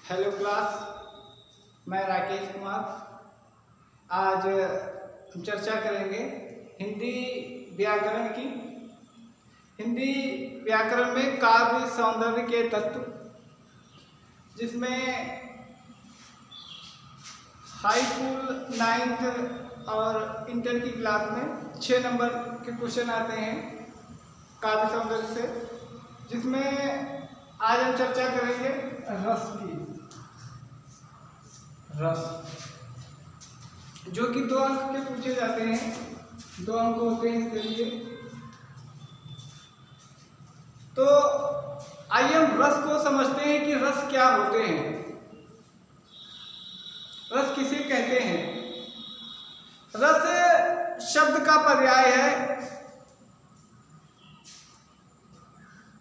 Hello class, मैं राकेश कुमार। आज हम चर्चा करेंगे हिंदी व्याकरण की। हिंदी व्याकरण में काव्य सौंदर्य के तत्व, जिसमें हाई स्कूल 9th और इंटर की क्लास में 6 नंबर के क्वेश्चन आते हैं काव्य सौंदर्य से, जिसमें आज हम चर्चा करेंगे रस की। रस जो कि 2 अंक के पूछे जाते हैं, 2 अंक होते हैं इसके लिए। तो आइए हम रस को समझते हैं कि रस क्या होते हैं, रस किसे कहते हैं। रस शब्द का पर्याय है।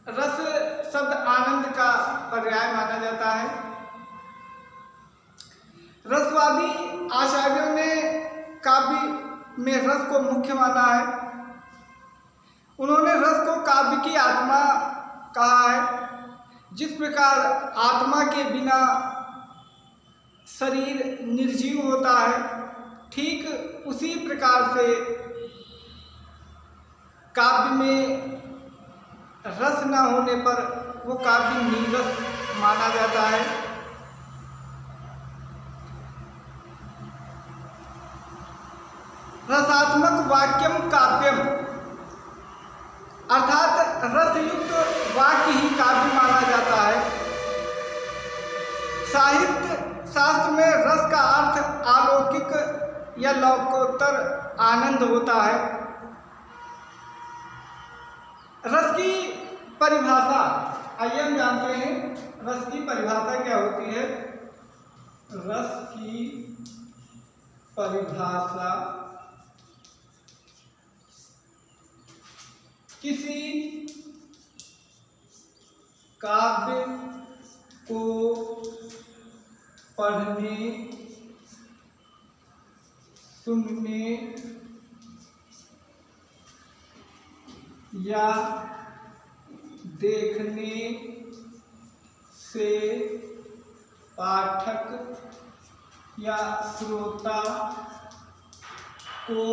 रस शब्द आनंद का पर्याय माना जाता है। रसवादी आचार्यों ने काव्य में रस को मुख्य माना है। उन्होंने रस को काव्य की आत्मा कहा है। जिस प्रकार आत्मा के बिना शरीर निर्जीव होता है, ठीक उसी प्रकार से काव्य में रस न होने पर वो काव्य नीरस माना जाता है। रसात्मक वाक्यम काव्यम, अर्थात रसयुक्त वाक्य ही काव्य माना जाता है। साहित्य शास्त्र में रस का अर्थ अलौकिक या लौकोत्तर आनंद होता है। रस की परिभाषा आइए हम जानते हैं। रस की परिभाषा क्या होती है। रस की परिभाषा किसी काव्य को पढ़ने, सुनने या देखने से पाठक या श्रोता को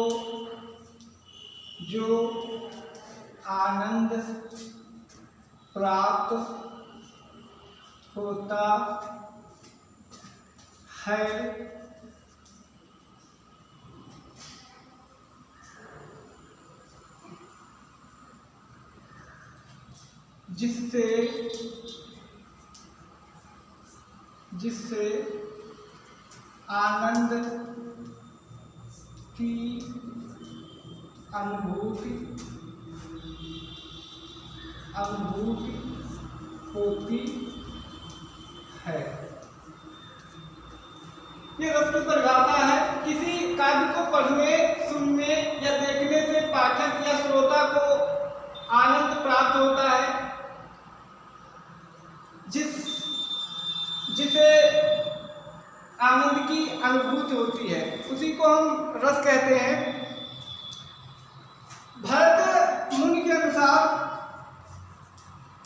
जो आनंद प्राप्त होता है, जिससे आनंद की अनुभूति होती है। ये रस की परिभाषा है। किसी काव्य को पढ़ने, सुनने या देखने से पाठक या श्रोता को आनंद प्राप्त होता है, जिसे आनंद की अनुभूति होती है, उसी को हम रस कहते हैं। भरत मुनि के अनुसार,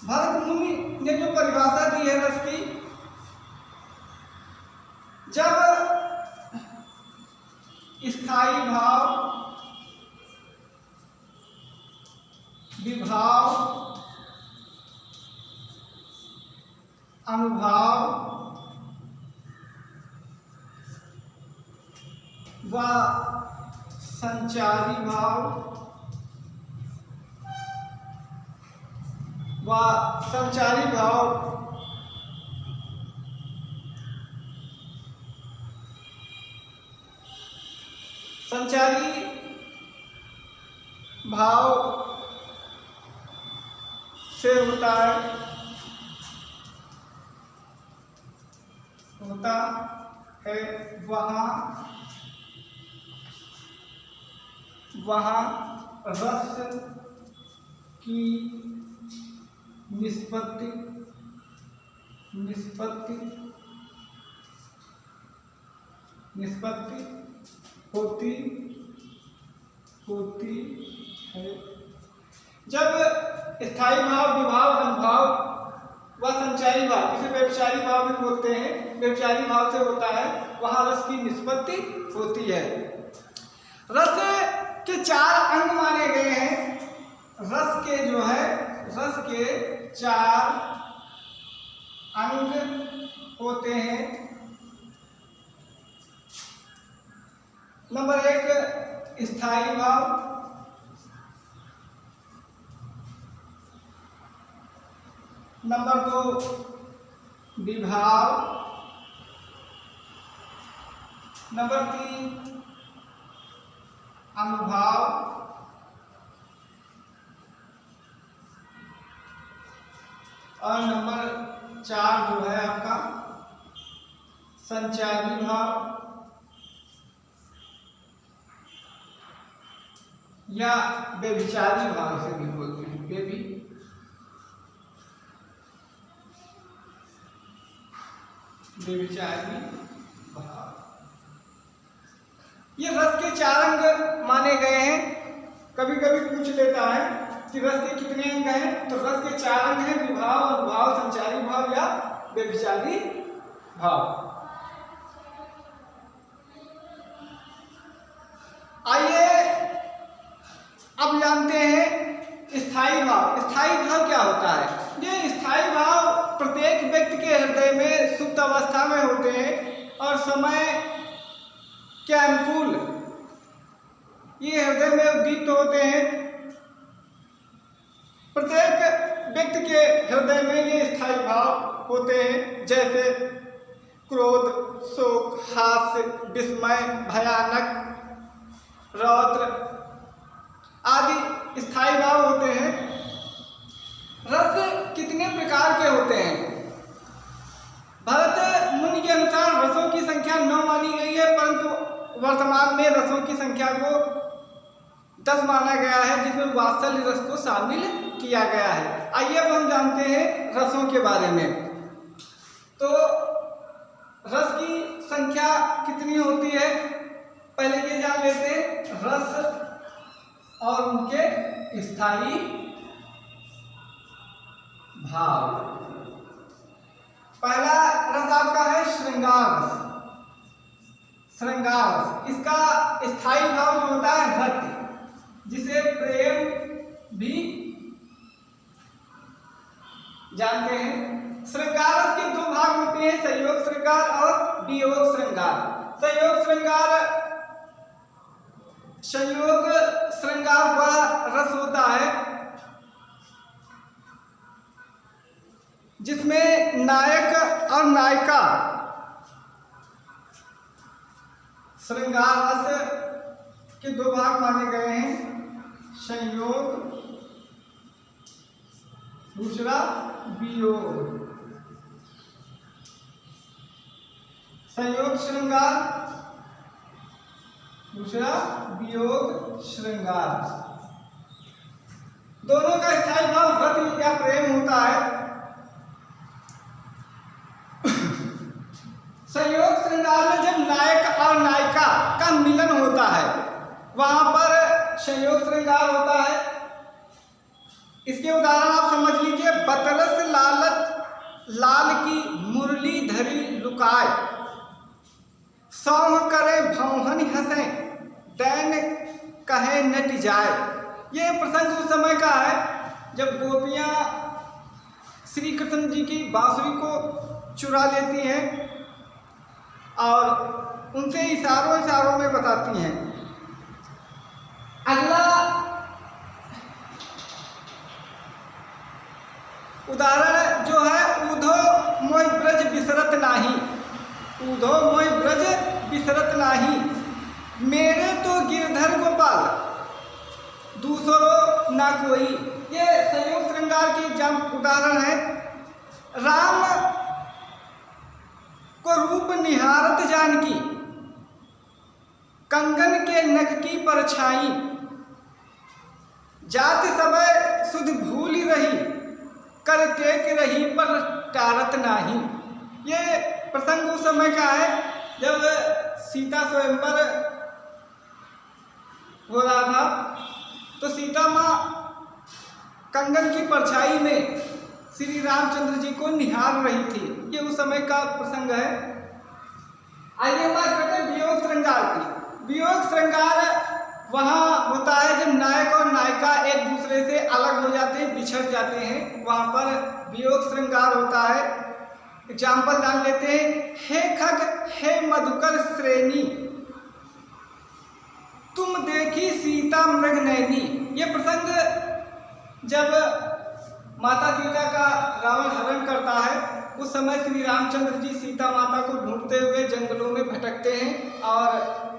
भरत मुनि ने जो परिभाषा दी है रस की, जब स्थायी भाव, विभाव, अनुभाव व संचारी भाव संचारी भाव से होता है वहाँ रस की निष्पत्ति होती है। जब स्थायी भाव, विभाव, अनुभाव व संचारी भाव, जिसे व्यभिचारी भाव भी बोलते हैं, व्यभिचारी भाव से होता है, वहाँ रस की निष्पत्ति होती है। रस के 4 अंग माने गए हैं। रस के जो है, रस के 4 अंग होते हैं। नंबर 1 स्थायी भाव, नंबर 2 विभाव, नंबर 3 अनुभाव, और नंबर 4 जो है आपका संचारी भाव या व्यभिचारी भाव से भी बोलते हैं। व्यभिचारी भाव, ये रस के 4 अंग माने गए हैं। कभी कभी पूछ लेता है कि रस के कितने अंग हैं, तो रस के 4 अंग हैं, विभाव, अनुभाव, संचारी भाव या व्यभिचारी भाव। आइए अब जानते हैं स्थायी भाव। स्थायी भाव क्या होता है? ये स्थायी भाव प्रत्येक व्यक्ति के हृदय में सुप्त अवस्था में होते हैं और समय के अनुकूल ये हृदय में उद्दीप्त होते हैं। प्रत्येक व्यक्ति के हृदय में ये स्थायी भाव होते हैं, जैसे क्रोध, शोक, हास्य, विस्मय, भयानक, रौद्र आदि स्थायी भाव होते हैं। रस कितने प्रकार के होते हैं? भरत मुनि के अनुसार रसों की संख्या 9 मानी गई है, परंतु वर्तमान में रसों की संख्या को 10 माना गया है, जिसमें वात्सल्य रस को शामिल किया गया है। आइए अब हम जानते हैं रसों के बारे में। तो रस की संख्या कितनी होती है, पहले ये जान लेते हैं। रस और उनके स्थायी भाव। पहला रस आपका है श्रृंगार रस। श्रृंगार रस, इसका स्थायी भाव जो होता है नृत्य, जिसे प्रेम भी जानते हैं। श्रृंगार रस के 2 भाग होते हैं, संयोग श्रृंगार और वियोग श्रृंगार। संयोग श्रृंगार, संयोग श्रृंगार वह रस होता है जिसमें नायक और नायिका श्रृंगार रस के 2 भाग माने गए हैं, संयोग, दूसरा वियोग। संयोग श्रृंगार, दूसरा वियोग श्रृंगार। दोनों का स्थायी भाव रति या प्रेम होता है। संयोग श्रृंगार में जब नायक और नायिका का मिलन होता है, वहां पर संयोग श्रृंगार होता है। इसके उदाहरण आप समझ लीजिए। बतरस लालच लाल की मुरली धरी लुकाए, सौम करे भौहन हंसे, दैन कहे नट जाए। ये प्रसंग उस समय का है जब गोपियां श्री कृष्ण जी की बांसुरी को चुरा लेती हैं और उनसे इशारों में बताती हैं। अगला उदाहरण जो है, ऊधो मोय ब्रज बिसरत नाही, ऊधो मोय ब्रज बिसरत नाही, मेरे तो गिरधर गोपाल, दूसरो ना कोई। ये संयोग श्रृंगार की उदाहरण है। राम को रूप निहारत जानकी, कंगन के नख की परछाई, जात समय सुध भूल रही, कर टेक रही पर टारत नाही। ये प्रसंग उस समय का है जब सीता स्वयंवर हो रहा था, तो सीता माँ कंगन की परछाई में श्री रामचंद्र जी को निहार रही थी। ये उस समय का प्रसंग है। आइए बात करते हैं वियोग श्रृंगार की। वियोग श्रृंगार वहाँ होता है जब नायक और नायिका एक दूसरे से अलग हो जाते हैं, बिछड़ जाते हैं, वहाँ पर वियोग श्रृंगार होता है। एग्जाम्पल जान लेते हैं। हे खग हे मधुकर श्रेणी, तुम देखी सीता मृग नैनी। ये प्रसंग जब माता सीता का रावण हरण करता है, उस समय श्री रामचंद्र जी सीता माता को ढूंढते हुए जंगलों में भटकते हैं और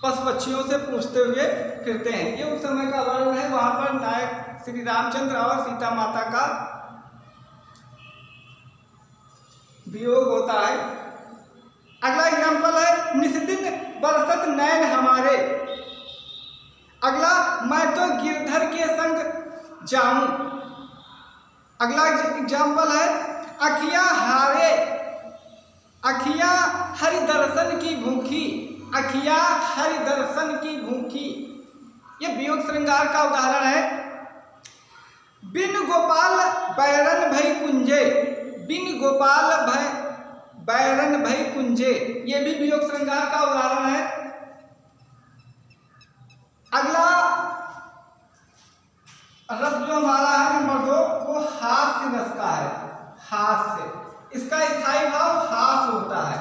पशु पक्षियों से पूछते हुए फिरते हैं। ये उस समय का वर्णन है। वहां पर नायक श्री रामचंद्र और सीता माता का वियोग होता है। अगला एग्जाम्पल है निस्दिन बरसत नैन हमारे। अगला मैं तो गिरधर के संग जाऊं। अगला एग्जाम्पल है अखियां हारे, अखियां हरि दर्शन की भूखी, अखियां हरि दर्शन की भूखी। ये वियोग श्रृंगार का उदाहरण है। बिन गोपाल बैरन भई कुंजे, बिन गोपाल बैरन भई कुंजे। ये भी वियोग श्रृंगार का उदाहरण है। अगला रस जो हमारा है नंबर 2, वो हास्य रस का है। हास्य, इसका स्थायी भाव हास होता है।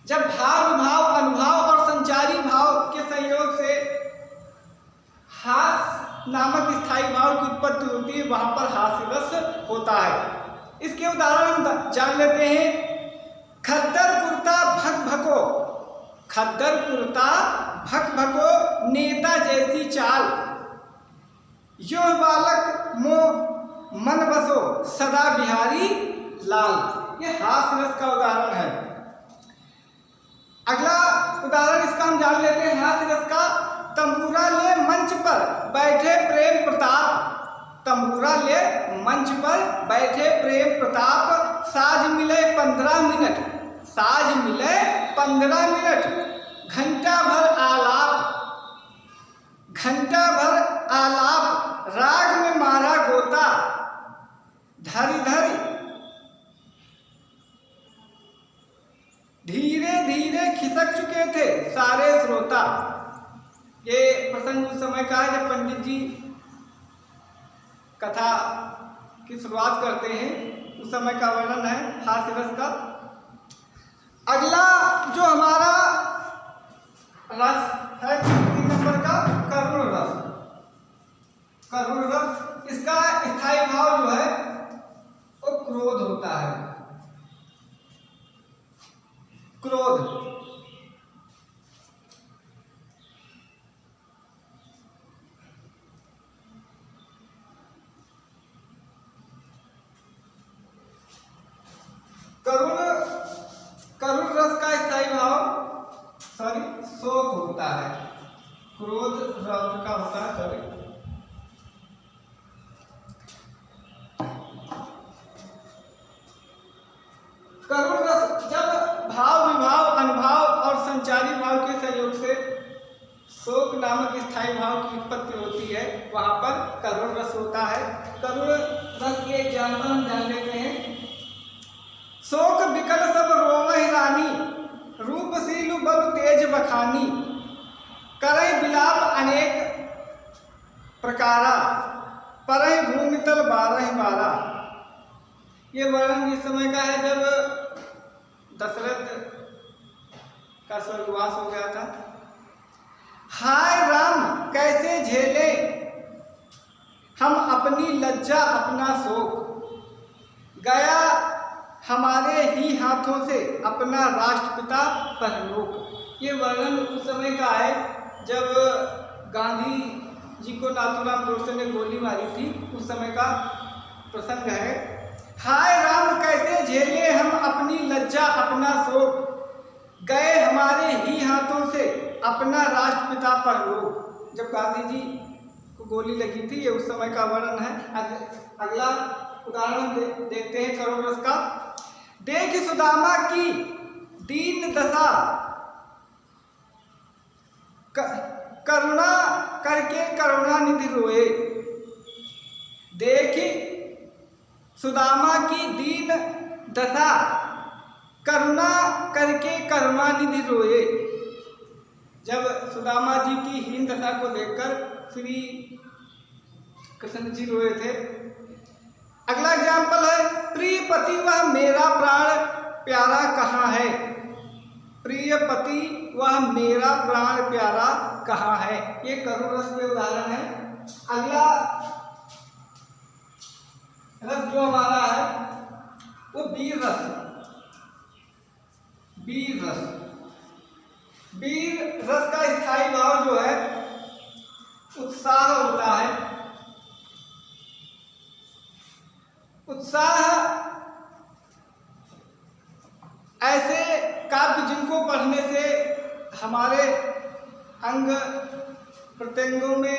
जब भाव विभाव अनुभाव और संचारी भाव के संयोग से हास नामक स्थायी भाव की उत्पत्ति होती है, वहां पर हास्य रस होता है। इसके उदाहरण हम जान लेते हैं। खद्दर कुर्ता भक भको, खद्दर कुर्ता भक भको नेता जैसी चाल, यो बालक मो मन बसो सदा बिहारी लाल। ये हास्य रस का उदाहरण है। अगला उदाहरण इसका हम जान लेते हैं हास्य रस का। तंबूरा ले मंच पर बैठे प्रेम प्रताप, तंबूरा ले मंच पर बैठे प्रेम प्रताप, साज मिले 15 मिनट, साज मिले 15 मिनट, घंटा भर आलाप, घंटा भर आलाप, राग में मारा गोता, धरी धरी धीरे धीरे खिसक चुके थे सारे श्रोता। ये प्रसंग उस समय का है जब पंडित जी कथा की शुरुआत करते हैं, उस समय का वर्णन है हास्य रस का। अगला जो हमारा रस है 3 नंबर का करुण रस। करुण रस, इसका स्थायी भाव जो है वो क्रोध होता है। क्रोध, करुण रस का स्थायी भाव शोक होता है। क्रोध रौद्र का होता है करुण रस जब भाव विभाव अनुभाव और संचारी भाव के सहयोग से शोक नामक स्थायी भाव की उत्पत्ति होती है, वहां पर करुण रस होता है। करुण रस के एग्जाम्पल हम जान लेते हैं। शोक बिकल सब रोवहि रानी, रूपशीलु बल तेज बखानी, करहि बिलाप अनेक प्रकारा, परहि भूमितल 12 ये वर्णन इस समय का है जब दशरथ का स्वर्गवास हो गया था। हाय राम कैसे झेले हम अपनी लज्जा अपना शोक, गया हमारे ही हाथों से अपना राष्ट्रपिता परलोक। ये वर्णन उस समय का है जब गांधी जी को नाथूराम गोडसे ने गोली मारी थी, उस समय का प्रसंग है। हाय राम कैसे झेले हम अपनी लज्जा अपना शोक, गए हमारे ही हाथों से अपना राष्ट्रपिता परलोक। जब गांधी जी को गोली लगी थी, ये उस समय का वर्णन है। अगला उदाहरण देखते हैं करुण रस का। देख सुदामा की दीन दशा, करुणा करके करुणा निधि रोए, देखी सुदामा की दीन दशा, करुणा करके करुणानिधि रोए। जब सुदामा जी की हीन दशा को देखकर श्री कृष्ण जी रोए थे। अगला एग्जाम्पल है, प्रिय पति वह मेरा प्राण प्यारा कहाँ है। प्रिय पति वह मेरा प्राण प्यारा कहाँ है, ये करुण रस में उदाहरण है। अगला रस जो हमारा है वो वीर रस। वीर रस, वीर रस का स्थायी भाव जो है उत्साह होता है। उत्साह ऐसे काव्य जिनको पढ़ने से हमारे अंग प्रत्यंगों में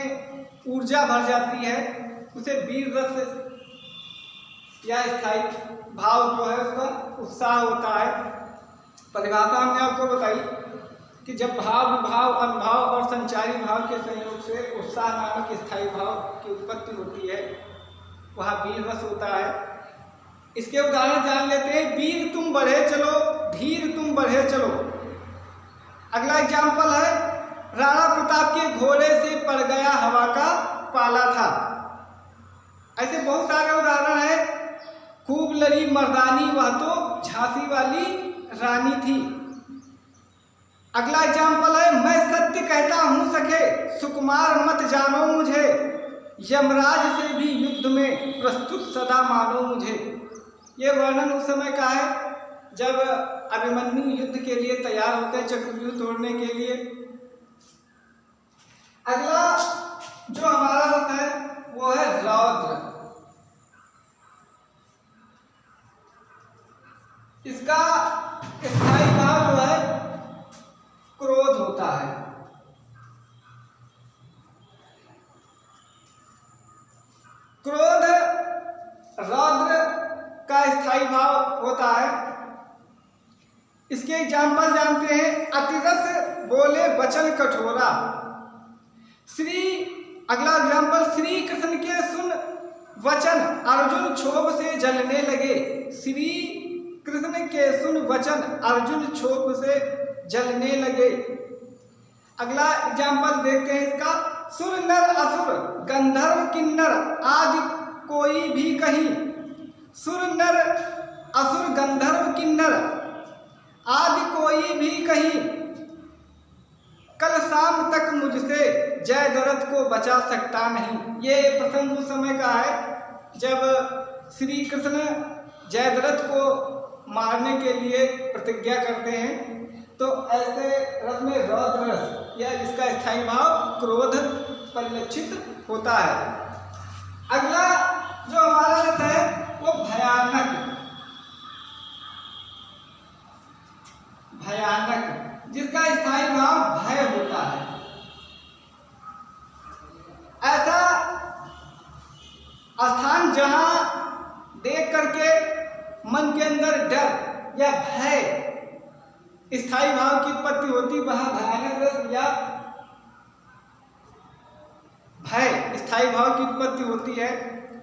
ऊर्जा भर जाती है, उसे वीर रस या स्थायी भाव जो है उसका उत्साह होता है। परिभाषा हमने आपको बताई कि जब भाव, विभाव, अनुभाव और संचारी भाव के संयोग से उत्साह नामक स्थायी भाव की उत्पत्ति होती है, वह वीर रस होता है। इसके उदाहरण जान लेते हैं। वीर तुम बढ़े चलो, धीर तुम बढ़े चलो। अगला एग्जाम्पल है, राणा प्रताप के घोड़े से पड़ गया हवा का पाला था। ऐसे बहुत सारे उदाहरण हैं। खूब लड़ी मर्दानी वह तो झांसी वाली रानी थी। अगला एग्जाम्पल है, मैं सत्य कहता हूँ सखे, सुकुमार मत जानो मुझे, यमराज से भी युद्ध में प्रस्तुत सदा मानो मुझे। ये वर्णन उस समय का है जब अभिमन्यु युद्ध के लिए तैयार होते हैं, चक्रव्यूह तोड़ने के लिए। अगला जो हमारा रस है वो है रौद्र। इसका स्थायी भाव जो है क्रोध होता है। क्रोध रौद्र का स्थायी भाव होता है। इसके एग्जाम्पल जानते हैं। अतिरस बोले वचन कठोरा। अगला एग्जाम्पल, श्री कृष्ण के सुन वचन अर्जुन क्षोभ से जलने लगे। श्री कृष्ण के सुन वचन अर्जुन क्षोभ से जलने लगे। अगला एग्जाम्पल देखते हैं इसका, सुर नर असुर गंधर्व किन्नर आदि कोई भी कहीं। सुर नर असुर गंधर्व किन्नर आदि कोई भी कहीं, कल शाम तक मुझसे जयद्रथ को बचा सकता नहीं। ये प्रसंग उस समय का है जब श्री कृष्ण जयद्रथ को मारने के लिए प्रतिज्ञा करते हैं। तो ऐसे रस में रौद्र रस या जिसका स्थायी भाव क्रोध परिलक्षित होता है। अगला जो हमारा रस है वो भयानक। भयानक जिसका स्थायी भाव भय होता है। ऐसा स्थान जहां देख करके मन के अंदर डर या भय स्थायी भाव की उत्पत्ति होती, वहां भयानक रस या भय स्थायी भाव की उत्पत्ति होती है।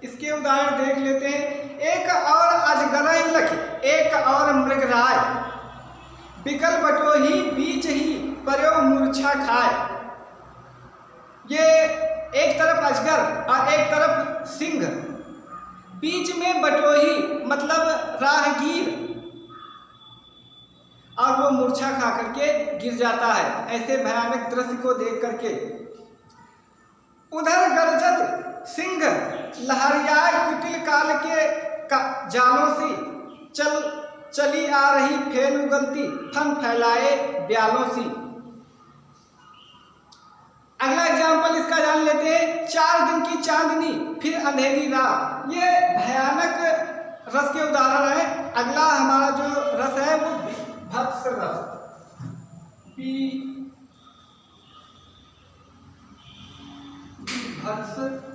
इसके उदाहरण देख लेते हैं। एक और अजगर लख, एक और मृगराय, बिकल बटोही बीच ही पर्यो मूर्छा खाए। ये एक तरफ अजगर और एक तरफ सिंह, बीच में बटोही मतलब राहगीर, और वो मूर्छा खा करके गिर जाता है ऐसे भयानक दृश्य को देख करके। उधर गर्जत सिंह लहरियाए कुटिल काल के जालों से चली आ रही फेन उगलती फन फैलाए ब्यालों सी। अगला एग्जाम्पल इसका जान लेते हैं। 4 दिन की चांदनी फिर अंधेरी रात। ये भयानक रस के उदाहरण